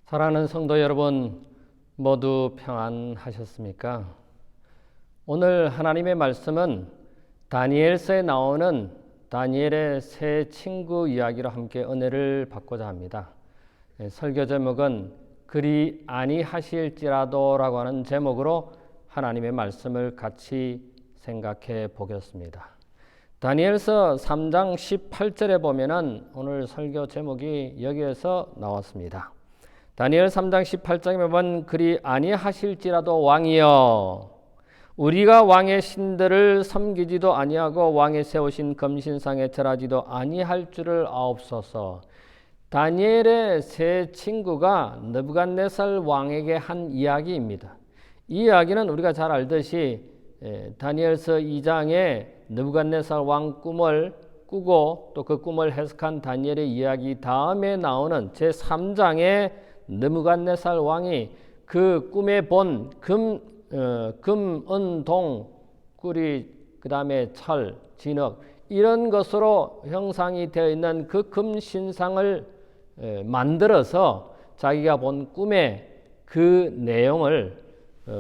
사랑하는 성도 여러분, 모두 평안하셨습니까? 오늘 하나님의 말씀은 다니엘서에 나오는 다니엘의 세 친구 이야기로 함께 은혜를 받고자 합니다. 설교 제목은 그리 아니하실지라도 라고 하는 제목으로 하나님의 말씀을 같이 생각해 보겠습니다. 다니엘서 3장 18절에 보면은 오늘 설교 제목이 여기에서 나왔습니다. 다니엘 3장 18장에 보면 그리 아니하실지라도 왕이여 우리가 왕의 신들을 섬기지도 아니하고 왕의 세우신 금신상에 절하지도 아니할 줄을 아옵소서. 다니엘의 세 친구가 느부갓네살 왕에게 한 이야기입니다. 이 이야기는 우리가 잘 알듯이 다니엘서 2장에 느부갓네살 왕 꿈을 꾸고 또 그 꿈을 해석한 다니엘의 이야기 다음에 나오는 제3장에 느부갓네살 왕이 그 꿈에 본 금, 은, 동, 구리, 그 다음에 철, 진흙 이런 것으로 형상이 되어 있는 그 금신상을 만들어서 자기가 본 꿈의 그 내용을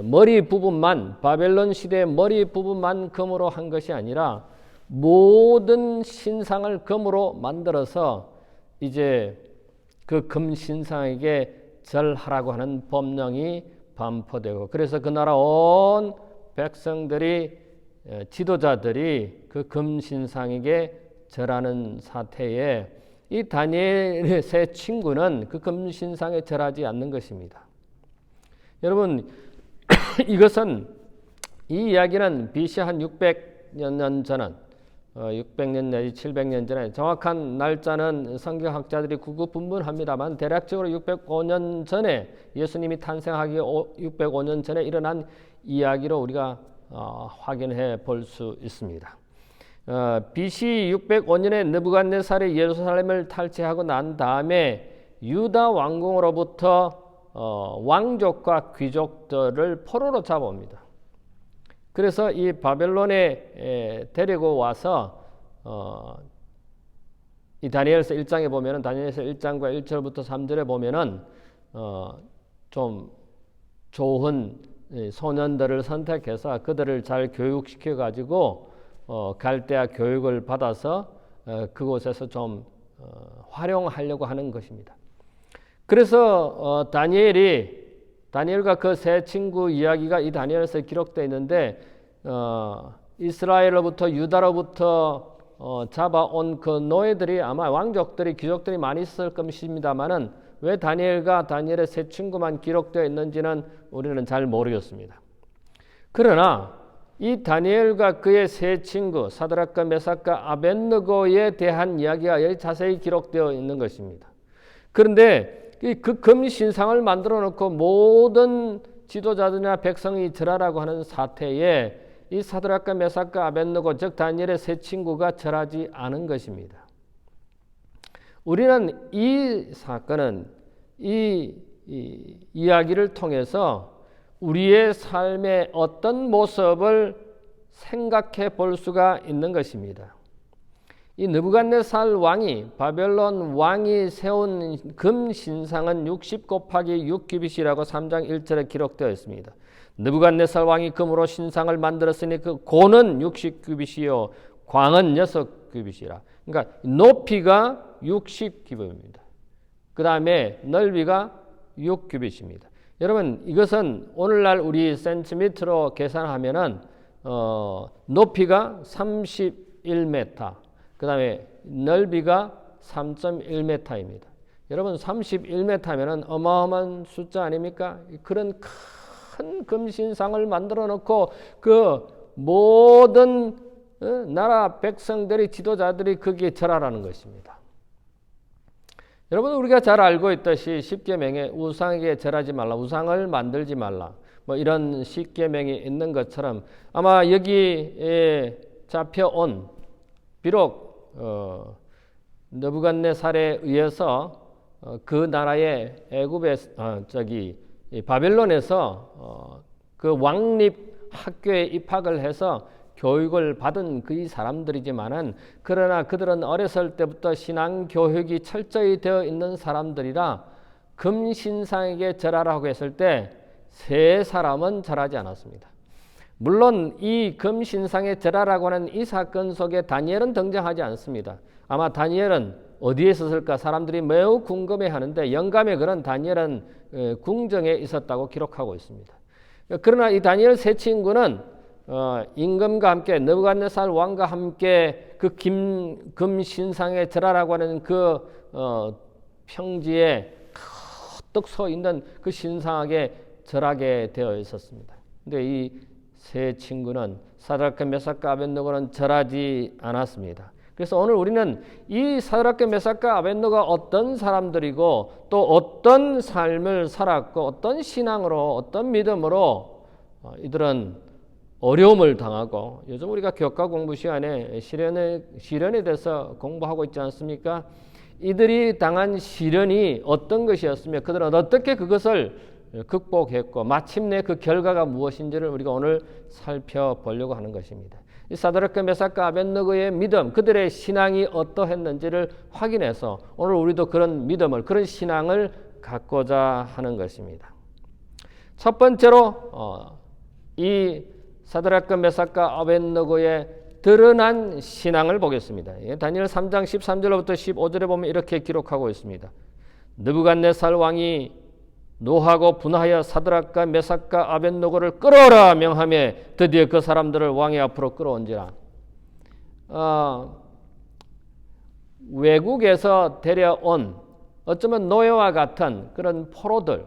머리 부분만 바벨론 시대의 머리 부분만 금으로 한 것이 아니라 모든 신상을 금으로 만들어서 이제 그 금신상에게 절하라고 하는 법령이 반포되고 그래서 그 나라 온 백성들이 지도자들이 그 금신상에게 절하는 사태에 이 다니엘의 세 친구는 그 금신상에 절하지 않는 것입니다. 여러분 이것은 이 이야기는 BC 한 600년 전은 600년 내지 700년 전에 정확한 날짜는 성경학자들이 구구분분합니다만 대략적으로 605년 전에 예수님이 탄생하기 605년 전에 일어난 이야기로 우리가 확인해 볼 수 있습니다. BC 605년에 느부갓네살이 예루살렘을 탈취하고 난 다음에 유다 왕궁으로부터 왕족과 귀족들을 포로로 잡아옵니다. 그래서 이 바벨론에 데리고 와서 이 다니엘서 1장에 보면은 다니엘서 1장과 1절부터 3절에 보면은 좀 좋은 소년들을 선택해서 그들을 잘 교육시켜 가지고 갈대아 교육을 받아서 그곳에서 좀 활용하려고 하는 것입니다. 그래서 다니엘과 그 세 친구 이야기가 이 다니엘서에 기록되어 있는데 이스라엘로부터 유다로부터 잡아온 그 노예들이 아마 왕족들이 귀족들이 많이 있을 것입니다만은 왜 다니엘의 세 친구만 기록되어 있는지는 우리는 잘 모르겠습니다. 그러나 이 다니엘과 그의 세 친구 사드락과 메삭과 아벳느고에 대한 이야기가 여기 자세히 기록되어 있는 것입니다. 그런데 그 금신상을 만들어 놓고 모든 지도자들이나 백성이 절하라고 하는 사태에 이 사드락과 메삭과 아벳느고 즉 다니엘의 세 친구가 절하지 않은 것입니다. 우리는 이 사건은 이 이야기를 통해서 우리의 삶의 어떤 모습을 생각해 볼 수가 있는 것입니다. 이 느부갓네살 왕이 바벨론 왕이 세운 금신상은 60 곱하기 6규빗이라고 3장 1절에 기록되어 있습니다. 느부갓네살 왕이 금으로 신상을 만들었으니 그 고는 60규빗이요 광은 6규빗이라. 그러니까 높이가 60규빗입니다. 그 다음에 넓이가 6규빗입니다. 여러분 이것은 오늘날 우리 센티미터로 계산하면은 높이가 31m 그 다음에 넓이가 3.1m입니다. 여러분 31m면은 어마어마한 숫자 아닙니까? 그런 큰 금신상을 만들어 놓고 그 모든 나라 백성들이 지도자들이 거기에 절하라는 것입니다. 여러분 우리가 잘 알고 있듯이 십계명에 우상에게 절하지 말라, 우상을 만들지 말라 뭐 이런 십계명이 있는 것처럼 아마 여기에 잡혀온 비록 느부갓네살에 의해서 그 나라의 애굽의 바벨론에서 그 왕립 학교에 입학을 해서 교육을 받은 그 사람들이지만은 그러나 그들은 어렸을 때부터 신앙 교육이 철저히 되어 있는 사람들이라 금신상에게 절하라고 했을 때 세 사람은 절하지 않았습니다. 물론 이 금신상에 절하라고 하는 이 사건 속에 다니엘은 등장하지 않습니다. 아마 다니엘은 어디에 있었을까 사람들이 매우 궁금해하는데 영감의 글은 다니엘은 궁정에 있었다고 기록하고 있습니다. 그러나 이 다니엘 세 친구는 임금과 함께 느부갓네살 왕과 함께 그 금신상에 절하라고 하는 그 평지에 떡 서 있는 그 신상에게 절하게 되어 있었습니다. 근데 이 세 친구는 사드락과 메삭과 아벳느고는 절하지 않았습니다. 그래서 오늘 우리는 이 사드락과 메삭과 아벳느고가 어떤 사람들이고 또 어떤 삶을 살았고 어떤 신앙으로 어떤 믿음으로 이들은 어려움을 당하고 요즘 우리가 교과 공부 시간에 시련에 대해서 공부하고 있지 않습니까? 이들이 당한 시련이 어떤 것이었으며 그들은 어떻게 그것을 극복했고 마침내 그 결과가 무엇인지를 우리가 오늘 살펴보려고 하는 것입니다. 이 사드락과 메삭과 아벳느고의 믿음, 그들의 신앙이 어떠했는지를 확인해서 오늘 우리도 그런 믿음을, 그런 신앙을 갖고자 하는 것입니다. 첫 번째로 이 사드락과 메삭과 아벳느고의 드러난 신앙을 보겠습니다. 다니엘 3장 13절부터 15절에 보면 이렇게 기록하고 있습니다. 느부갓네살 왕이 노하고 분하여 사드락과 메삭과 아벳느고를 끌어오라 명하며 드디어 그 사람들을 왕의 앞으로 끌어온지라. 외국에서 데려온 어쩌면 노예와 같은 그런 포로들,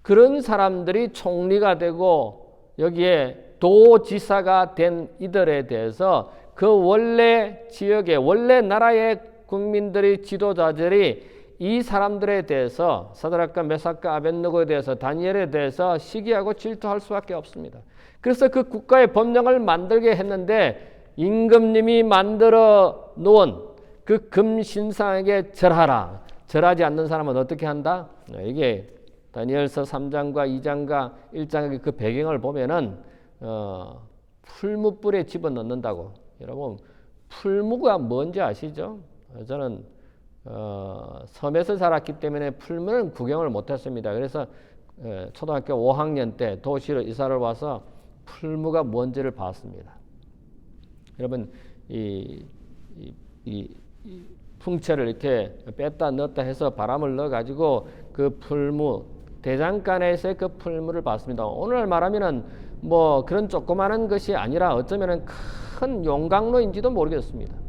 그런 사람들이 총리가 되고 여기에 도지사가 된 이들에 대해서 그 원래 지역의 원래 나라의 국민들이 지도자들이 이 사람들에 대해서 사드락과 메삭과 아벳느고에 대해서 다니엘에 대해서 시기하고 질투할 수밖에 없습니다. 그래서 그 국가의 법령을 만들게 했는데 임금님이 만들어 놓은 그 금신상에게 절하라. 절하지 않는 사람은 어떻게 한다? 이게 다니엘서 3장과 2장과 1장의 그 배경을 보면은 풀무불에 집어넣는다고. 여러분 풀무가 뭔지 아시죠? 저는 섬에서 자랐기 때문에 풀무는 구경을 못했습니다. 그래서 초등학교 5학년 때 도시로 이사를 와서 풀무가 뭔지를 봤습니다. 여러분 이 풍채를 이렇게 뺐다 넣었다 해서 바람을 넣어가지고 그 풀무 대장간에서의 그 풀무를 봤습니다. 오늘 말하면은 뭐 그런 조그마한 것이 아니라 어쩌면은 큰 용광로인지도 모르겠습니다.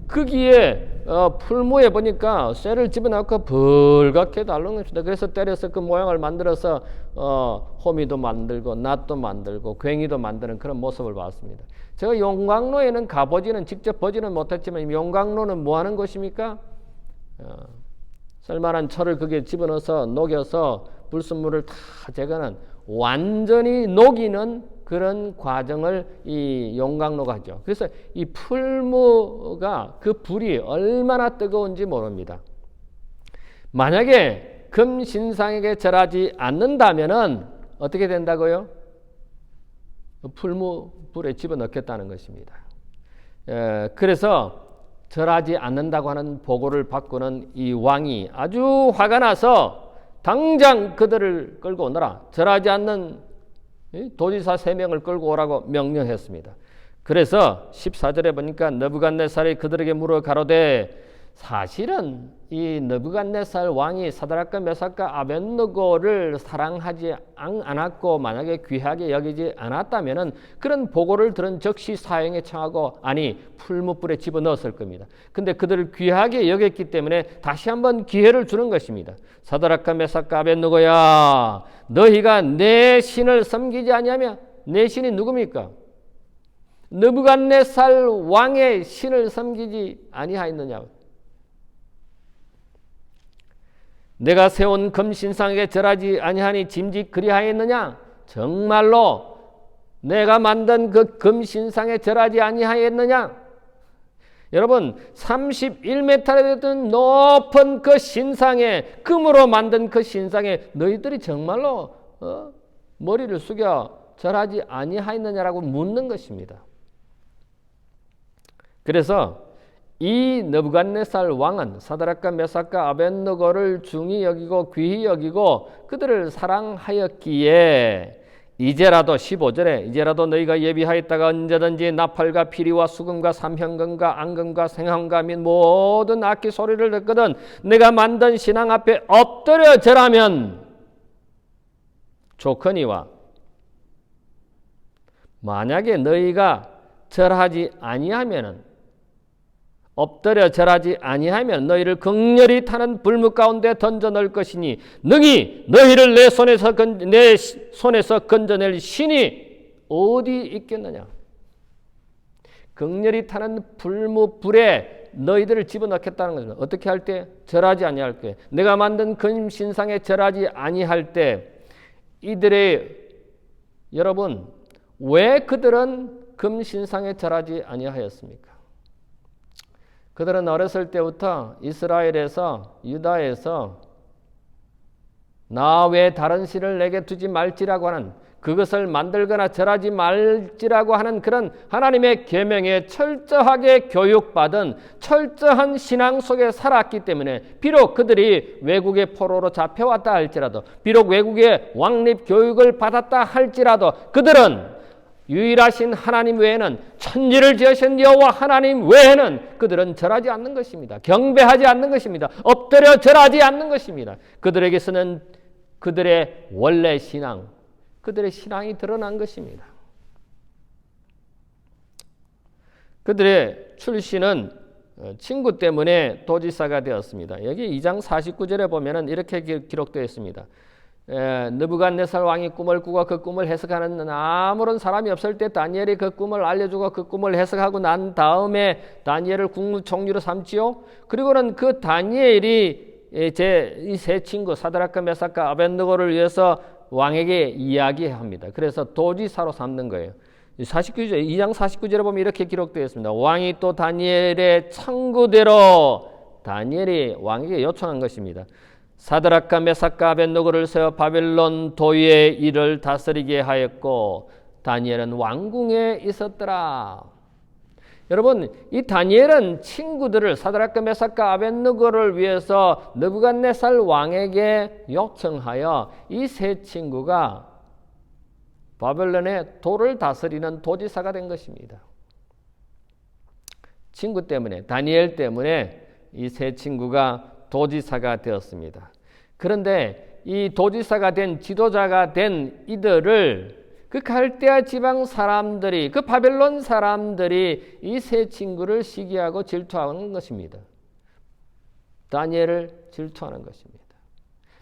거기에 풀무에 보니까 쇠를 집어넣고 벌겋게 달라붙습니다. 그래서 때려서 그 모양을 만들어서 호미도 만들고 낫도 만들고 괭이도 만드는 그런 모습을 봤습니다. 제가 용광로에는 가보지는 직접 보지는 못했지만 용광로는 뭐 하는 곳입니까? 썰만한 철을 거기에 집어넣어서 녹여서 불순물을 다 제거하는 완전히 녹이는 그런 과정을 이 용광로가 하죠. 그래서 이 풀무가 그 불이 얼마나 뜨거운지 모릅니다. 만약에 금신상에게 절하지 않는다면은 어떻게 된다고요? 풀무 불에 집어넣겠다는 것입니다. 그래서 절하지 않는다고 하는 보고를 받고는 이 왕이 아주 화가 나서 당장 그들을 끌고 오너라. 절하지 않는 도지사 3명을 끌고 오라고 명령했습니다. 그래서 14절에 보니까 느부갓네살이 그들에게 물어 가로되 사실은 이 느부갓네살 왕이 사드락과 메삭과 아벳느고를 사랑하지 않았고 만약에 귀하게 여기지 않았다면은 그런 보고를 들은 즉시 사형에 청하고 아니 풀무불에 집어넣었을 겁니다. 근데 그들을 귀하게 여겼기 때문에 다시 한번 기회를 주는 것입니다. 사드락과 메삭과 아벳느고야 너희가 내 신을 섬기지 아니하며 내 신이 누굽니까? 느부갓네살 왕의 신을 섬기지 아니하였느냐? 내가 세운 금신상에게 절하지 아니하니 짐짓 그리하였느냐? 정말로 내가 만든 그 금신상에 절하지 아니하였느냐? 여러분 31m에 되던 높은 그 신상에 금으로 만든 그 신상에 너희들이 정말로 머리를 숙여 절하지 아니하였느냐라고 묻는 것입니다. 그래서 이 느부갓네살 왕은 사드락과 메삭과 아벳느고를 중히 여기고 귀히 여기고 그들을 사랑하였기에 이제라도 15절에 이제라도 너희가 예비하였다가 언제든지 나팔과 피리와 수금과 삼형금과 앙금과 생황과 및 모든 악기 소리를 듣거든 내가 만든 신앙 앞에 엎드려 절하면 좋거니와 만약에 너희가 절하지 아니하면은 엎드려 절하지 아니하면 너희를 극렬히 타는 불무 가운데 던져 넣을 것이니 능히 너희를 내 손에서 건져낼 신이 어디 있겠느냐. 극렬히 타는 불에 너희들을 집어넣겠다는 것은 어떻게 할 때? 절하지 아니할 때. 내가 만든 금신상에 절하지 아니할 때 이들의 여러분 왜 그들은 금신상에 절하지 아니하였습니까? 그들은 어렸을 때부터 이스라엘에서 유다에서 나 외에 다른 신을 내게 두지 말지라고 하는 그것을 만들거나 절하지 말지라고 하는 그런 하나님의 계명에 철저하게 교육받은 철저한 신앙 속에 살았기 때문에 비록 그들이 외국의 포로로 잡혀왔다 할지라도 비록 외국의 왕립 교육을 받았다 할지라도 그들은 유일하신 하나님 외에는 천지를 지으신 여호와 하나님 외에는 그들은 절하지 않는 것입니다. 경배하지 않는 것입니다. 엎드려 절하지 않는 것입니다. 그들에게서는 그들의 원래 신앙, 그들의 신앙이 드러난 것입니다. 그들의 출신은 친구 때문에 도지사가 되었습니다. 여기 2장 49절에 보면은 이렇게 기록되어 있습니다. 느부갓네살 왕이 꿈을 꾸고 그 꿈을 해석하는 아무런 사람이 없을 때 다니엘이 그 꿈을 알려주고 그 꿈을 해석하고 난 다음에 다니엘을 국무총리로 삼지요. 그리고는 그 다니엘이 이 세 친구 사드락과 메삭과 아벳느고를 위해서 왕에게 이야기합니다. 그래서 도지사로 삼는 거예요. 49절, 2장 49절에 보면 이렇게 기록되어 있습니다. 왕이 또 다니엘의 청구대로 다니엘이 왕에게 요청한 것입니다. 사드락과 메삭과 아벳느고를 세워 바벨론 도의 일을 다스리게 하였고 다니엘은 왕궁에 있었더라. 여러분 이 다니엘은 친구들을 사드락과 메삭과 아벳느고를 위해서 느부갓네살 왕에게 요청하여 이 세 친구가 바벨론의 도를 다스리는 도지사가 된 것입니다. 친구 때문에 다니엘 때문에 이 세 친구가 도지사가 되었습니다. 그런데 이 도지사가 된 지도자가 된 이들을 그 갈대아 지방 사람들이 그 바벨론 사람들이 이 세 친구를 시기하고 질투하는 것입니다. 다니엘을 질투하는 것입니다.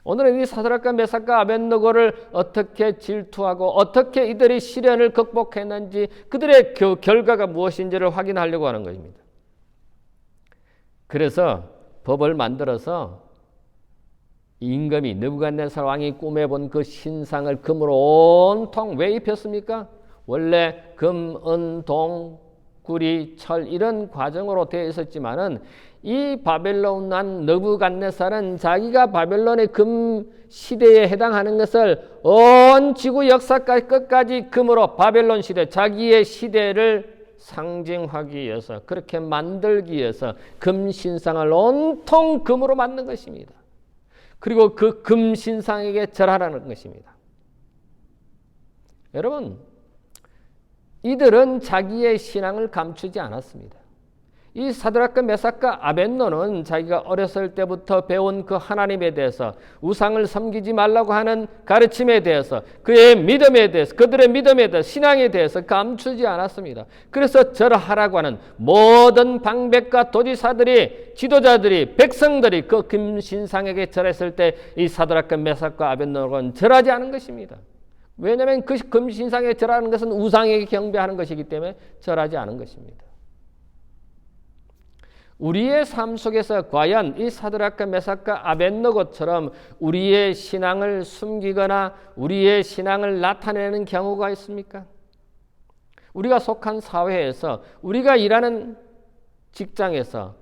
오늘은 이 사드락과 메삭과 아벳느고를 어떻게 질투하고 어떻게 이들이 시련을 극복했는지 그들의 결과가 무엇인지를 확인하려고 하는 것입니다. 그래서 법을 만들어서 임금이 느부갓네살 왕이 꿈에 본 그 신상을 금으로 온통 왜 입혔습니까? 원래 금, 은, 동, 구리, 철 이런 과정으로 되어 있었지만은 이 바벨론 난 느부갓네살은 자기가 바벨론의 금 시대에 해당하는 것을 온 지구 역사까지 끝까지 금으로 바벨론 시대 자기의 시대를 상징하기 위해서 그렇게 만들기 위해서 금신상을 온통 금으로 만든 것입니다. 그리고 그 금신상에게 절하라는 것입니다. 여러분 이들은 자기의 신앙을 감추지 않았습니다. 이 사드락과 메삭과 아벳노는 자기가 어렸을 때부터 배운 그 하나님에 대해서 우상을 섬기지 말라고 하는 가르침에 대해서 그의 믿음에 대해서 그들의 믿음에 대해서 신앙에 대해서 감추지 않았습니다. 그래서 절하라고 하는 모든 방백과 도지사들이 지도자들이 백성들이 그 금신상에게 절했을 때 이 사드락과 메삭과 아벳노는 절하지 않은 것입니다. 왜냐하면 그 금신상에 절하는 것은 우상에게 경배하는 것이기 때문에 절하지 않은 것입니다. 우리의 삶 속에서 과연 이 사드락과 메삭과 아벳느고처럼 우리의 신앙을 숨기거나 우리의 신앙을 나타내는 경우가 있습니까? 우리가 속한 사회에서 우리가 일하는 직장에서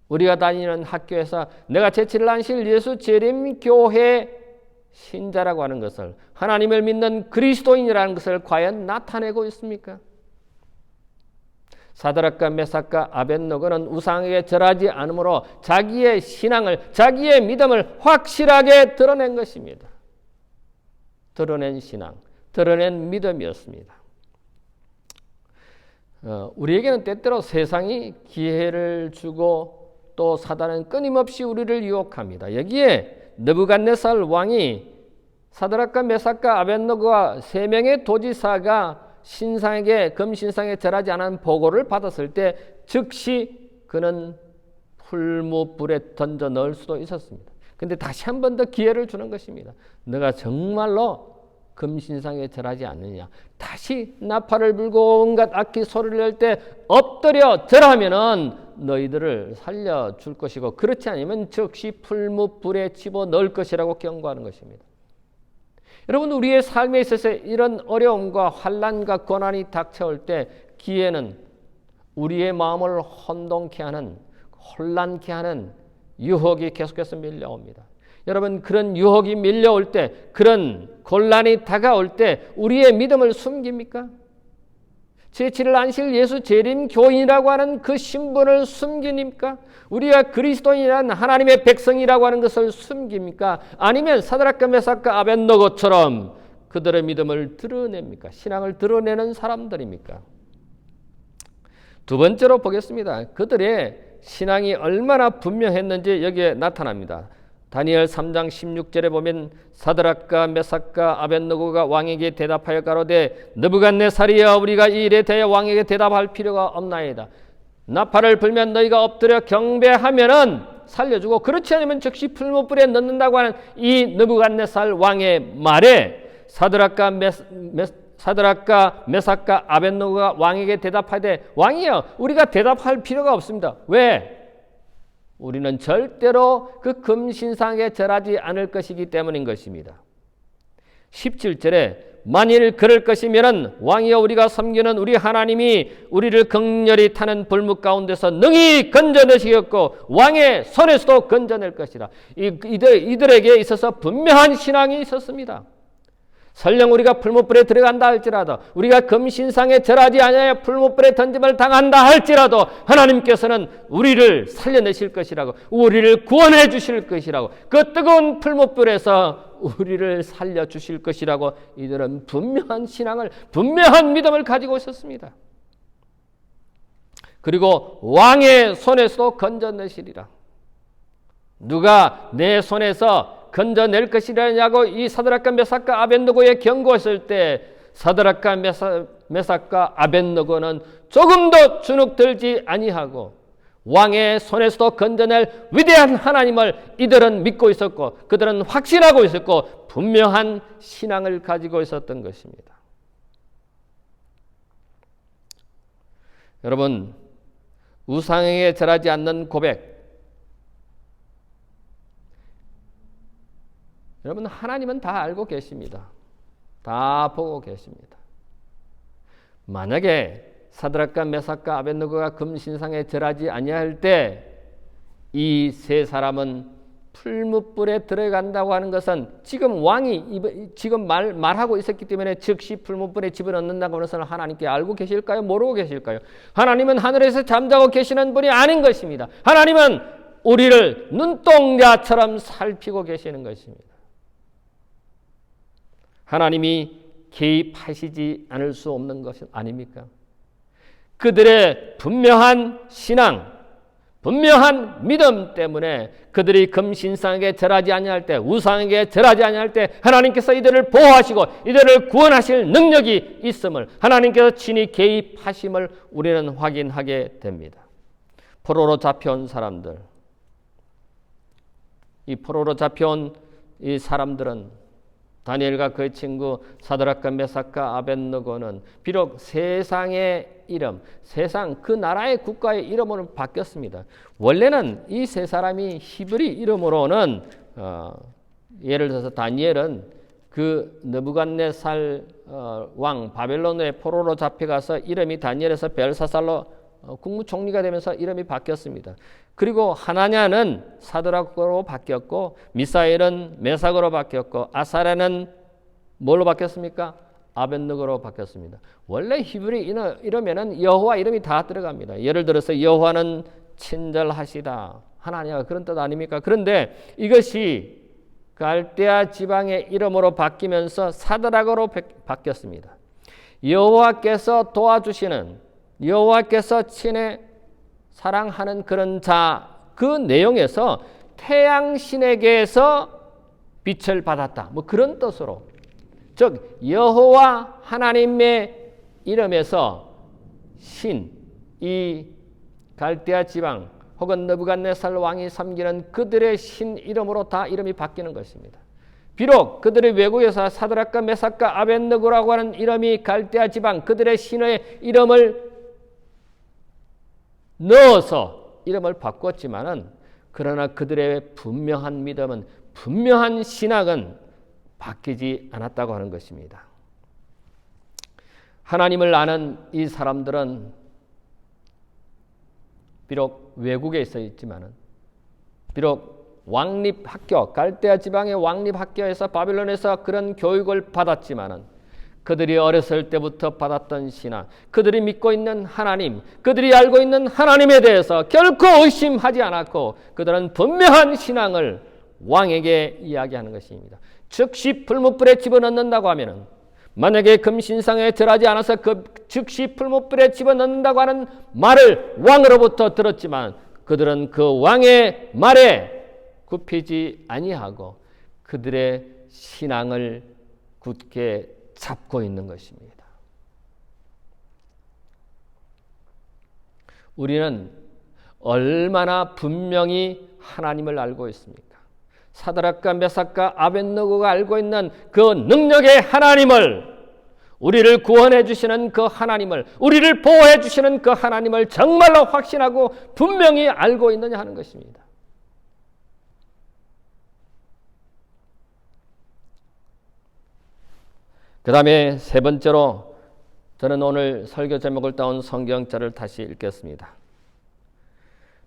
우리가 다니는 학교에서 내가 제치를 안실 예수 재림교회 신자라고 하는 것을 하나님을 믿는 그리스도인이라는 것을 과연 나타내고 있습니까? 사드락과 메삭과 아벳느고는 우상에게 절하지 않으므로 자기의 신앙을, 자기의 믿음을 확실하게 드러낸 것입니다. 드러낸 신앙, 드러낸 믿음이었습니다. 우리에게는 때때로 세상이 기회를 주고 또 사단은 끊임없이 우리를 유혹합니다. 여기에 느부갓네살 왕이 사드락과 메삭과 아벳느고와 세 명의 도지사가 신상에게 금신상에 절하지 않은 보고를 받았을 때 즉시 그는 풀무불에 던져 넣을 수도 있었습니다. 근데 다시 한 번 더 기회를 주는 것입니다. 너가 정말로 금신상에 절하지 않느냐, 다시 나팔을 불고 온갖 악기 소리를 낼 때 엎드려 절하면은 너희들을 살려줄 것이고, 그렇지 않으면 즉시 풀무불에 집어넣을 것이라고 경고하는 것입니다. 여러분, 우리의 삶에 있어서 이런 어려움과 환난과 고난이 닥쳐올 때 기회는 우리의 마음을 혼동케 하는, 혼란케 하는 유혹이 계속해서 밀려옵니다. 여러분, 그런 유혹이 밀려올 때, 그런 곤란이 다가올 때 우리의 믿음을 숨깁니까? 제7일 안식일 예수 재림 교인이라고 하는 그 신분을 숨깁니까? 우리가 그리스도인이란 하나님의 백성이라고 하는 것을 숨깁니까? 아니면 사드락과 메삭과 아벳느고처럼 그들의 믿음을 드러냅니까? 신앙을 드러내는 사람들입니까? 두 번째로 보겠습니다. 그들의 신앙이 얼마나 분명했는지 여기에 나타납니다. 다니엘 3장 16절에 보면 사드락과 메삭과 아벳느고가 왕에게 대답하여 가로되 느부갓네살이여, 우리가 이 일에 대해 왕에게 대답할 필요가 없나이다. 나팔을 불면 너희가 엎드려 경배하면은 살려주고, 그렇지 않으면 즉시 풀무불에 넣는다고 하는 이 느부갓네살 왕의 말에 사드락과 메삭과 아벳느고가 왕에게 대답하되 왕이여, 우리가 대답할 필요가 없습니다. 왜? 우리는 절대로 그 금신상에 절하지 않을 것이기 때문인 것입니다. 17절에 만일 그럴 것이면 왕이여, 우리가 섬기는 우리 하나님이 우리를 극렬히 타는 불묵 가운데서 능히 건져내시겠고 왕의 손에서도 건져낼 것이라. 이들에게 있어서 분명한 신앙이 있었습니다. 설령 우리가 풀무불에 들어간다 할지라도, 우리가 금신상에 절하지 아니하여 풀무불에 던짐을 당한다 할지라도 하나님께서는 우리를 살려내실 것이라고, 우리를 구원해 주실 것이라고, 그 뜨거운 풀무불에서 우리를 살려주실 것이라고 이들은 분명한 신앙을, 분명한 믿음을 가지고 있었습니다. 그리고 왕의 손에서도 건져내시리라. 누가 내 손에서 건져낼 것이라냐고 이 사드락과 메삭과 아벳느고에 경고했을 때 사드락과 메삭과 아벳느고는 조금도 주눅들지 아니하고 왕의 손에서도 건져낼 위대한 하나님을 이들은 믿고 있었고, 그들은 확신하고 있었고, 분명한 신앙을 가지고 있었던 것입니다. 여러분, 우상에게 절하지 않는 고백, 여러분, 하나님은 다 알고 계십니다. 다 보고 계십니다. 만약에 사드락과 메삭과 아벳느고가 금신상에 절하지 아니할 때 이 세 사람은 풀무불에 들어간다고 하는 것은 지금 왕이 지금 말하고 있었기 때문에 즉시 풀무불에 집어넣는다고 하는 것을 하나님께 알고 계실까요? 모르고 계실까요? 하나님은 하늘에서 잠자고 계시는 분이 아닌 것입니다. 하나님은 우리를 눈동자처럼 살피고 계시는 것입니다. 하나님이 개입하시지 않을 수 없는 것이 아닙니까? 그들의 분명한 신앙, 분명한 믿음 때문에 그들이 금신상에게 절하지 아니할 때, 우상에게 절하지 아니할 때 하나님께서 이들을 보호하시고 이들을 구원하실 능력이 있음을, 하나님께서 친히 개입하심을 우리는 확인하게 됩니다. 포로로 잡혀온 사람들, 이 포로로 잡혀온 이 사람들은, 다니엘과 그의 친구 사드락과 메삭과 아벳느고는 비록 세상의 이름, 세상 그 나라의 국가의 이름으로 바뀌었습니다. 원래는 이 세 사람이 히브리 이름으로는 예를 들어서 다니엘은 그 느부갓네살 왕 바벨론의 포로로 잡혀가서 이름이 다니엘에서 벨사살로 국무총리가 되면서 이름이 바뀌었습니다. 그리고 하나냐는 사드락으로 바뀌었고, 미사엘은 메삭으로 바뀌었고, 아사랴는 뭘로 바뀌었습니까? 아벳느고로 바뀌었습니다. 원래 히브리 이러면은 여호와 이름이 다 들어갑니다. 예를 들어서 여호와는 친절하시다. 하나님과 그런 뜻 아닙니까? 그런데 이것이 갈대아 지방의 이름으로 바뀌면서 사드락으로 바뀌었습니다. 여호와께서 도와주시는, 여호와께서 친히 사랑하는 그런 자, 그 내용에서 태양신에게서 빛을 받았다. 뭐 그런 뜻으로, 즉 여호와 하나님의 이름에서 신, 이 갈대아 지방 혹은 느부갓네살 왕이 섬기는 그들의 신 이름으로 다 이름이 바뀌는 것입니다. 비록 그들의 외국에서 사드락과 메삭과 아벳느고라고 하는 이름이 갈대아 지방 그들의 신의 이름을 넣어서 이름을 바꿨지만은, 그러나 그들의 분명한 믿음은, 분명한 신앙은 바뀌지 않았다고 하는 것입니다. 하나님을 아는 이 사람들은 비록 외국에 있어 있지만은, 비록 왕립학교, 갈대아 지방의 왕립학교에서 바빌론에서 그런 교육을 받았지만은, 그들이 어렸을 때부터 받았던 신앙, 그들이 믿고 있는 하나님, 그들이 알고 있는 하나님에 대해서 결코 의심하지 않았고, 그들은 분명한 신앙을 왕에게 이야기하는 것입니다. 즉시 풀무불에 집어넣는다고 하면은, 만약에 금신상에 절하지 않아서 즉시 풀무불에 집어넣는다고 하는 말을 왕으로부터 들었지만, 그들은 그 왕의 말에 굽히지 아니하고 그들의 신앙을 굳게 잡고 있는 것입니다. 우리는 얼마나 분명히 하나님을 알고 있습니까? 사드락과 메삭과 아벳느고가 알고 있는 그 능력의 하나님을, 우리를 구원해 주시는 그 하나님을, 우리를 보호해 주시는 그 하나님을 정말로 확신하고 분명히 알고 있느냐 하는 것입니다. 그 다음에 세 번째로, 저는 오늘 설교 제목을 따온 성경절을 다시 읽겠습니다.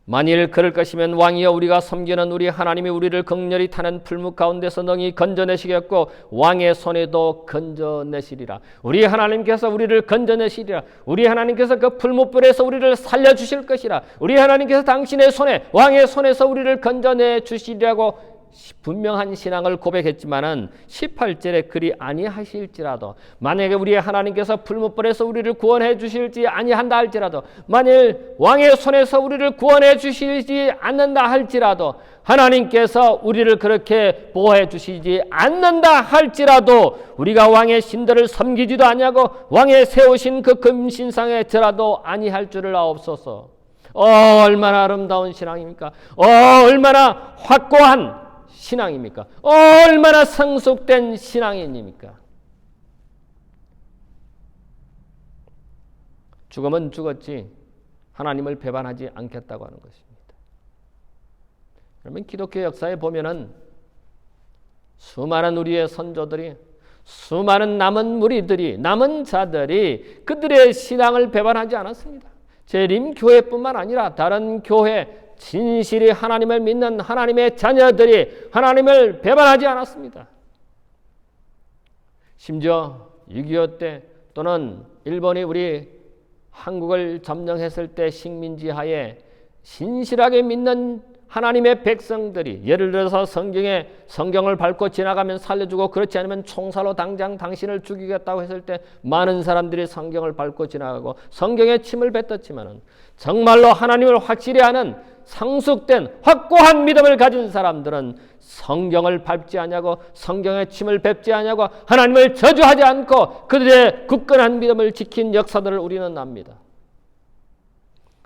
만일 그럴 것이면 왕이여 우리가 섬기는 우리 하나님이 우리를 극렬히 타는 풀무 가운데서 능히 건져내시겠고 왕의 손에도 건져내시리라. 우리 하나님께서 우리를 건져내시리라. 우리 하나님께서 그 풀무불에서 우리를 살려주실 것이라. 우리 하나님께서 당신의 손에, 왕의 손에서 우리를 건져내 주시리라고 분명한 신앙을 고백했지만은 18절에 그리 아니하실지라도, 만약에 우리의 하나님께서 풀무불에서 우리를 구원해 주실지 아니한다 할지라도, 만일 왕의 손에서 우리를 구원해 주시지 않는다 할지라도, 하나님께서 우리를 그렇게 보호해 주시지 않는다 할지라도, 우리가 왕의 신들을 섬기지도 아니하고 왕의 세우신 그 금신상에 절하도 아니할 줄을 아옵소서. 얼마나 아름다운 신앙입니까? 얼마나 확고한 신앙입니까? 얼마나 성숙된 신앙입니까? 죽으면 죽었지 하나님을 배반하지 않겠다고 하는 것입니다. 그러면 기독교 역사에 보면은 수많은 우리의 선조들이, 수많은 남은 무리들이, 남은 자들이 그들의 신앙을 배반하지 않았습니다. 재림교회뿐만 아니라 다른 교회, 진실이 하나님을 믿는 하나님의 자녀들이 하나님을 배반하지 않았습니다. 심지어 6.25 때 또는 일본이 우리 한국을 점령했을 때 식민지 하에 신실하게 믿는 하나님의 백성들이, 예를 들어서 성경을 밟고 지나가면 살려주고, 그렇지 않으면 총살로 당장 당신을 죽이겠다고 했을 때 많은 사람들이 성경을 밟고 지나가고 성경에 침을 뱉었지만은, 정말로 하나님을 확실히 아는 성숙된 확고한 믿음을 가진 사람들은 성경을 밟지 아니하고 성경에 침을 뱉지 아니하고 하나님을 저주하지 않고 그들의 굳건한 믿음을 지킨 역사들을 우리는 압니다.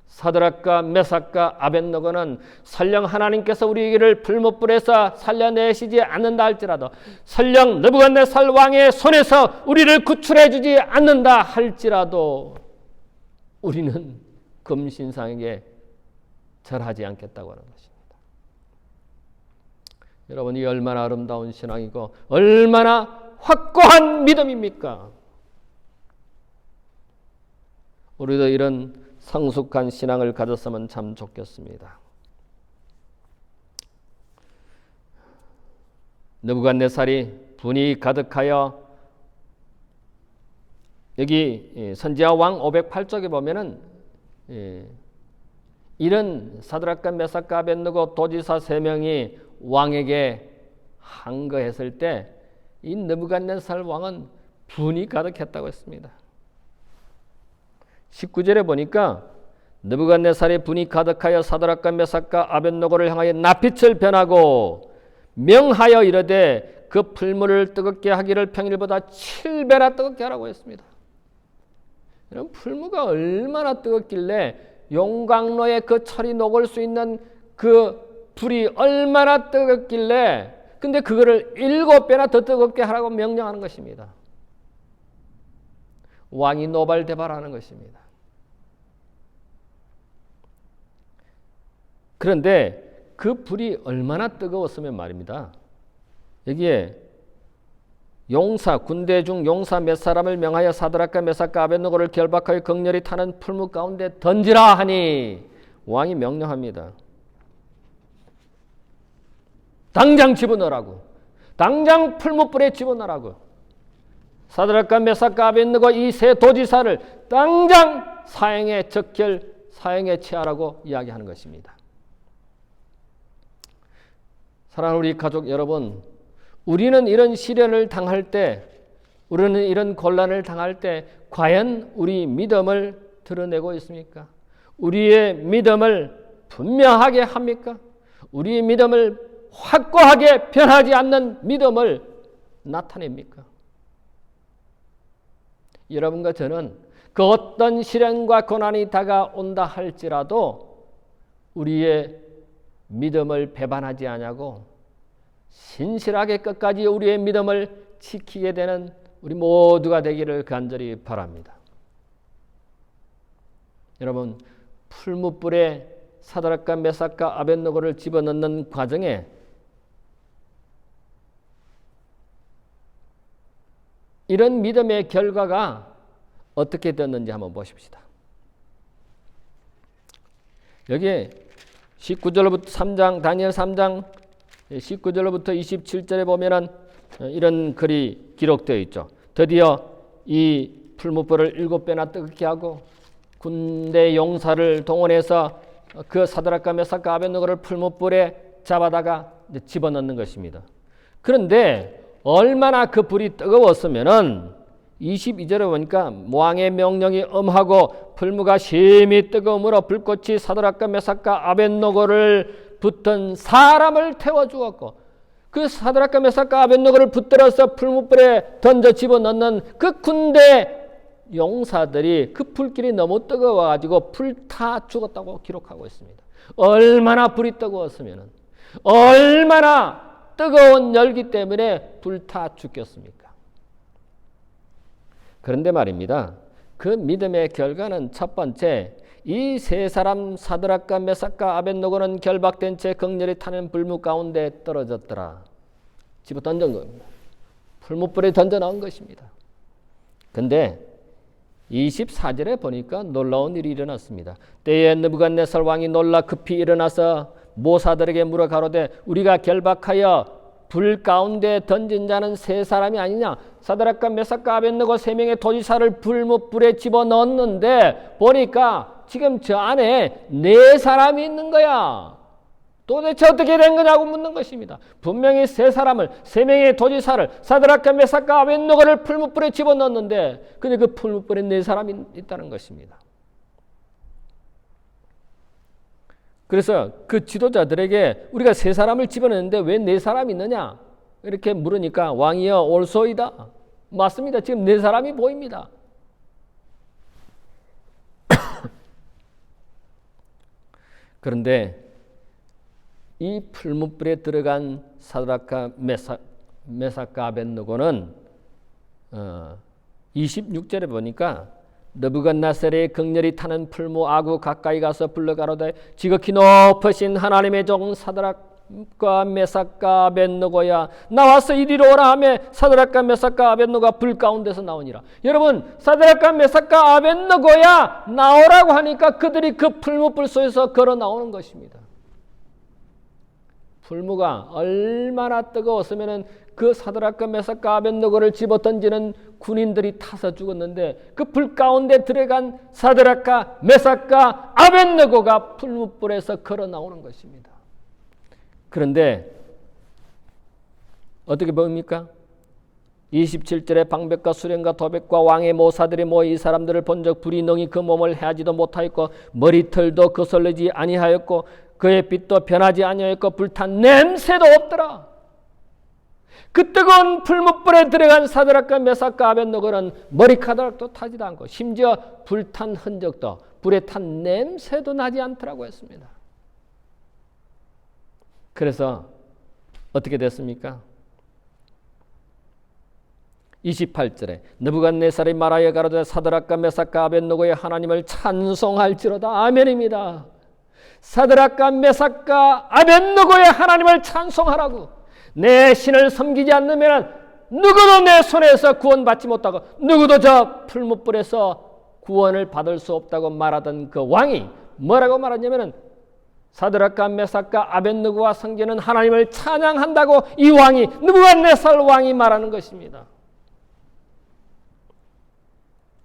사드락과 메삭과 아벳느고는 설령 하나님께서 우리를 풀무불에서 살려내시지 않는다 할지라도, 설령 느부갓네살 왕의 손에서 우리를 구출해 주지 않는다 할지라도 우리는 금신상에게 절하지 않겠다고 하는 것입니다. 여러분이 얼마나 아름다운 신앙이고 얼마나 확고한 믿음입니까? 우리도 이런 성숙한 신앙을 가졌으면 참 좋겠습니다. 느부갓네살이 분이 가득하여 여기 선지자 왕 508쪽에 보면은 이런 사드락과 메삭과 아벳느고 도지사 3명이 왕에게 항거했을 때 이 느부갓네살 왕은 분이 가득했다고 했습니다. 19절에 보니까 느부갓네살의 분이 가득하여 사드락과 메삭과 아벳느고를 향하여 낯빛을 변하고 명하여 이르되 그 풀물을 뜨겁게 하기를 평일보다 7배나 뜨겁게 하라고 했습니다. 이런 풀무가 얼마나 뜨겁길래 용광로에 그 철이 녹을 수 있는 그 불이 얼마나 뜨겁길래 근데 그거를 7배나 더 뜨겁게 하라고 명령하는 것입니다. 왕이 노발대발하는 것입니다. 그런데 그 불이 얼마나 뜨거웠으면 말입니다. 여기에 군대 중 용사 몇 사람을 명하여 사드락과 메삭과 아벳느고를 결박하여 극렬히 타는 풀무 가운데 던지라 하니 왕이 명령합니다. 당장 집어넣으라고. 당장 풀무불에 집어넣으라고. 사드락과 메삭과 아벳느고 이 세 도지사를 당장 사형에 체하라고 이야기하는 것입니다. 사랑하는 우리 가족 여러분, 우리는 이런 시련을 당할 때, 우리는 이런 곤란을 당할 때 과연 우리 믿음을 드러내고 있습니까? 우리의 믿음을 분명하게 합니까? 우리의 믿음을 확고하게 변하지 않는 믿음을 나타냅니까? 여러분과 저는 그 어떤 시련과 고난이 다가온다 할지라도 우리의 믿음을 배반하지 않냐고 신실하게 끝까지 우리의 믿음을 지키게 되는 우리 모두가 되기를 간절히 바랍니다. 여러분, 풀무불에 사드락과 메삭과 아벳느고를 집어넣는 과정에 이런 믿음의 결과가 어떻게 되었는지 한번 보십시다. 여기에 19절부터 3장, 다니엘 3장 19절부터 27절에 보면은 이런 글이 기록되어 있죠. 드디어 이 풀무불을 7배나 뜨겁게 하고 군대 용사를 동원해서 그 사드락과 메삭과 아벳느고를 풀무불에 잡아다가 집어넣는 것입니다. 그런데 얼마나 그 불이 뜨거웠으면은 22절에 보니까 왕의 명령이 엄하고 풀무가 심히 뜨거움으로 불꽃이 사드락과 메삭과 아벳느고를 붙은 사람을 태워 주었고 그 사드락과 메삭과 아벳느고를 붙들어서 풀무불에 던져 집어넣는 그 군대 용사들이 그 불길이 너무 뜨거워가지고 불타 죽었다고 기록하고 있습니다. 얼마나 불이 뜨거웠으면 얼마나 뜨거운 열기 때문에 불타 죽겠습니까? 그런데 말입니다. 그 믿음의 결과는 첫 번째, 이 세 사람 사드락과 메삭과 아벳느고는 결박된 채 극렬히 타는 불무 가운데 떨어졌더라. 집어 던진 겁니다. 풀무불에 던져 넣은 것입니다. 근데 24절에 보니까 놀라운 일이 일어났습니다. 때에 느부갓네살 왕이 놀라 급히 일어나서 모사들에게 물어 가로되 우리가 결박하여 불 가운데 던진 자는 세 사람이 아니냐? 사드락과 메삭과 아벳느고 3명의 도지사를 풀무불에 집어넣었는데 보니까 지금 저 안에 4사람이 있는 거야. 도대체 어떻게 된 거냐고 묻는 것입니다. 분명히 3명의 도지사를 사드락과 메삭과 아벳느고를 풀무불에 집어넣었는데 근데 그 풀무불에 4사람이 있다는 것입니다. 그래서 그 지도자들에게 우리가 3사람을 집어넣는데 왜 4사람이 있느냐? 이렇게 물으니까 왕이여 올소이다. 맞습니다. 지금 4사람이 보입니다. 그런데 이 풀무불에 들어간 사드락과 메삭과 아벳느고는 26절에 보니까 느부갓네살의 극렬히 타는 풀무 아구 가까이 가서 불러가로되 지극히 높으신 하나님의 종 사드락과 메삭과 아벳느고야 나와서 이리로 오라 하며 사드락과 메삭과 아벳느고가 불 가운데서 나오니라. 여러분, 사드락과 메삭과 아벳느고야 나오라고 하니까 그들이 그 풀무불 속에서 걸어 나오는 것입니다. 풀무가 얼마나 뜨거웠으면은 그 사드락과 메삭과 아벳느고를 집어던지는 군인들이 타서 죽었는데 그 불 가운데 들어간 사드락과 메삭과 아벳느고가 풀무불에서 걸어 나오는 것입니다. 그런데 어떻게 보입니까? 27절에 방백과 수령과 도백과 왕의 모사들이 모여 이 사람들을 본적 불이 능히 그 몸을 해하지도 못하였고 머리털도 거슬리지 아니하였고 그의 빛도 변하지 아니하였고 불탄 냄새도 없더라. 그 뜨거운 풀무불에 들어간 사드락과 메삭과 아벳느고는 머리카락도 타지도 않고 심지어 불탄 흔적도 불에 탄 냄새도 나지 않더라고 했습니다. 그래서 어떻게 됐습니까? 28절에 느부갓네살이 말하여 가로되 사드락과 메삭과 아벳느고의 하나님을 찬송할지로다. 아멘입니다. 사드락과 메삭과 아벳느고의 하나님을 찬송하라고. 내 신을 섬기지 않으면 누구도 내 손에서 구원받지 못하고 누구도 저 풀무불에서 구원을 받을 수 없다고 말하던 그 왕이 뭐라고 말하냐면 사드락과 메삭과 아벳느고와 성전은 하나님을 찬양한다고 이 왕이 느부갓네살 왕이 말하는 것입니다.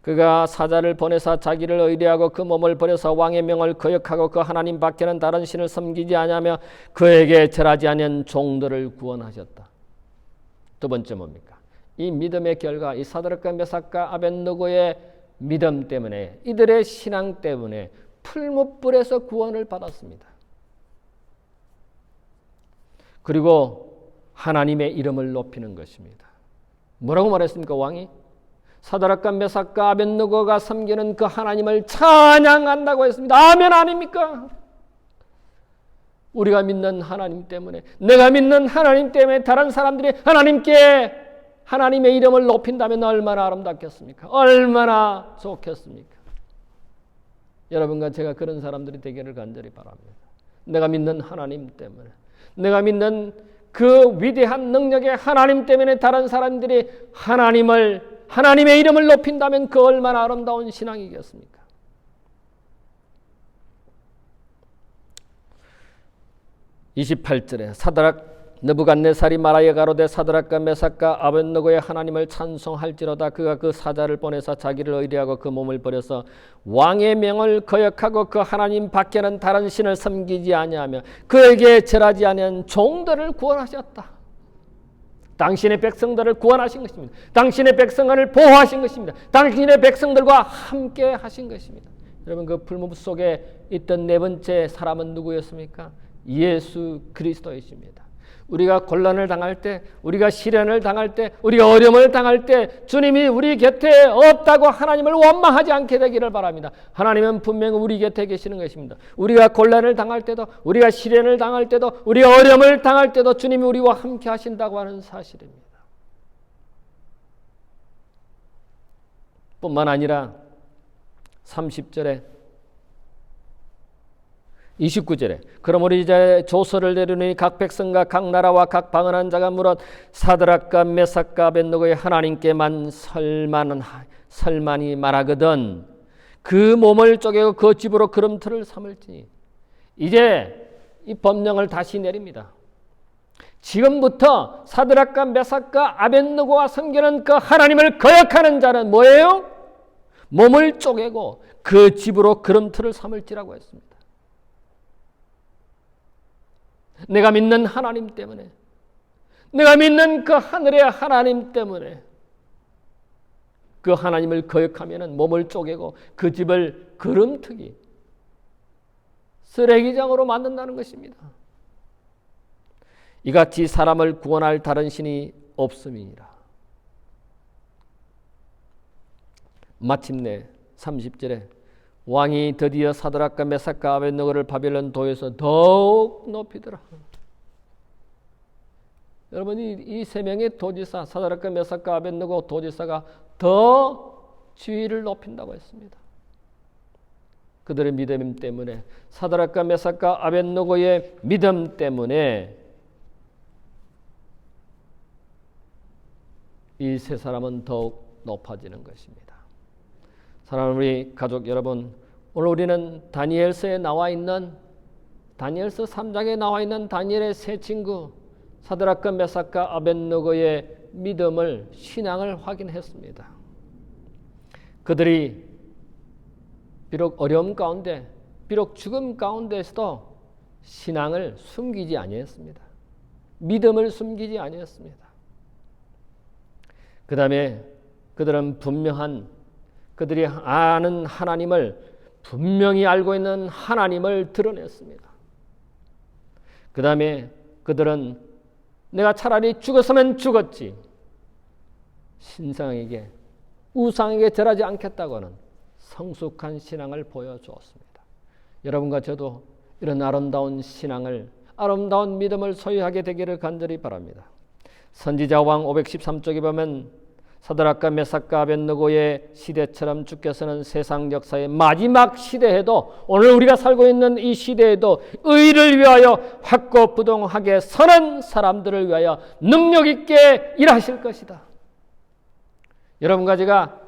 그가 사자를 보내사 자기를 의뢰하고 그 몸을 버려서 왕의 명을 거역하고 그 하나님 밖에는 다른 신을 섬기지 아니하며 그에게 절하지 않은 종들을 구원하셨다. 두 번째 뭡니까? 이 믿음의 결과, 이 사드락과 메삭과 아벳느고의 믿음 때문에, 이들의 신앙 때문에 풀무불에서 구원을 받았습니다. 그리고 하나님의 이름을 높이는 것입니다. 뭐라고 말했습니까? 왕이 사드락과 메삭과 아벳느고가 섬기는 그 하나님을 찬양한다고 했습니다. 아멘 아닙니까? 우리가 믿는 하나님 때문에, 내가 믿는 하나님 때문에 다른 사람들이 하나님께 하나님의 이름을 높인다면 얼마나 아름답겠습니까? 얼마나 좋겠습니까? 여러분과 제가 그런 사람들이 되기를 간절히 바랍니다. 내가 믿는 하나님 때문에, 내가 믿는 그 위대한 능력의 하나님 때문에 다른 사람들이 하나님의 이름을 높인다면 그 얼마나 아름다운 신앙이겠습니까? (28절에) 사드락 느부갓네살이 말하여 가로되 사드락과 메삭과 아벳느고의 하나님을 찬송할지로다. 그가 그 사자를 보내사 자기를 의뢰하고 그 몸을 버려서 왕의 명을 거역하고 그 하나님 밖에는 다른 신을 섬기지 아니하며 그에게 절하지 아니한 종들을 구원하셨다. 당신의 백성들을 구원하신 것입니다. 당신의 백성을 보호하신 것입니다. 당신의 백성들과 함께 하신 것입니다. 여러분, 그 풀무 속에 있던 네 번째 사람은 누구였습니까? 예수 그리스도이십니다. 우리가 곤란을 당할 때, 우리가 시련을 당할 때, 우리가 어려움을 당할 때 주님이 우리 곁에 없다고 하나님을 원망하지 않게 되기를 바랍니다. 하나님은 분명히 우리 곁에 계시는 것입니다. 우리가 곤란을 당할 때도, 우리가 시련을 당할 때도, 우리가 어려움을 당할 때도 주님이 우리와 함께 하신다고 하는 사실입니다. 뿐만 아니라 30절에 29절에 그러므로 이제 조서를 내리니 각 백성과 각 나라와 각 방언한 자가 물어 사드락과 메삭과 아벳느고의 하나님께만 설만이 말하거든 그 몸을 쪼개고 그 집으로 그름틀을 삼을지니. 이제 이 법령을 다시 내립니다. 지금부터 사드락과 메삭과 아벳느고가 섬기는 그 하나님을 거역하는 자는 뭐예요? 몸을 쪼개고 그 집으로 그름틀을 삼을지라고 했습니다. 내가 믿는 하나님 때문에, 내가 믿는 그 하늘의 하나님 때문에 그 하나님을 거역하면 몸을 쪼개고 그 집을 그름트기, 쓰레기장으로 만든다는 것입니다. 이같이 사람을 구원할 다른 신이 없음이니라. 마침내 30절에 왕이 드디어 사드락과 메삭과 아벳느고를 바벨론 도에서 더욱 높이더라. 여러분, 이 세 명의 도지사, 사드락과 메삭과 아벳느고 도지사가 더 지위를 높인다고 했습니다. 그들의 믿음 때문에, 사드락과 메삭과 아벳느고의 믿음 때문에 이 세 사람은 더욱 높아지는 것입니다. 사랑하는 우리 가족 여러분, 오늘 우리는 다니엘서에 나와 있는 다니엘서 3장에 나와 있는 다니엘의 세 친구 사드락과 메삭과 아벳느고의 믿음을, 신앙을 확인했습니다. 그들이 비록 어려움 가운데, 비록 죽음 가운데서도 신앙을 숨기지 아니했습니다. 믿음을 숨기지 아니했습니다. 그 다음에 그들은 그들이 아는 하나님을, 분명히 알고 있는 하나님을 드러냈습니다. 그 다음에 그들은 내가 차라리 죽었으면 죽었지, 신상에게, 우상에게 절하지 않겠다고 하는 성숙한 신앙을 보여주었습니다. 여러분과 저도 이런 아름다운 신앙을, 아름다운 믿음을 소유하게 되기를 간절히 바랍니다. 선지자 왕 513쪽에 보면 사드락과 메삭과 아벳느고의 시대처럼 주께서는 세상 역사의 마지막 시대에도, 오늘 우리가 살고 있는 이 시대에도 의를 위하여 확고부동하게 서는 사람들을 위하여 능력 있게 일하실 것이다. 여러분과 제가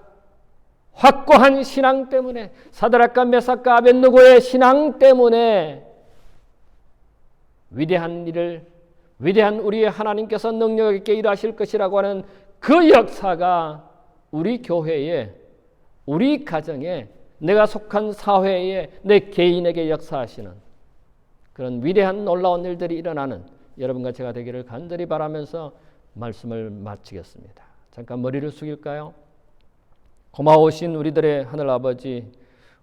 확고한 신앙 때문에, 사드락과 메삭과 아벳느고의 신앙 때문에 위대한 일을, 위대한 우리의 하나님께서 능력 있게 일하실 것이라고 하는 그 역사가 우리 교회에, 우리 가정에, 내가 속한 사회에, 내 개인에게 역사하시는 그런 위대한 놀라운 일들이 일어나는 여러분과 제가 되기를 간절히 바라면서 말씀을 마치겠습니다. 잠깐 머리를 숙일까요? 고마우신 우리들의 하늘 아버지,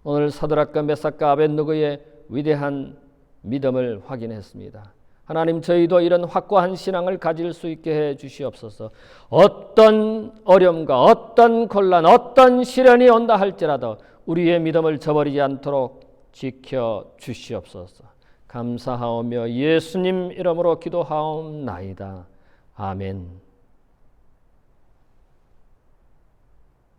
오늘 사드락과 메삭과 아벳느고의 위대한 믿음을 확인했습니다. 하나님, 저희도 이런 확고한 신앙을 가질 수 있게 해 주시옵소서. 어떤 어려움과 어떤 곤란, 어떤 시련이 온다 할지라도 우리의 믿음을 저버리지 않도록 지켜 주시옵소서. 감사하오며 예수님 이름으로 기도하옵나이다. 아멘.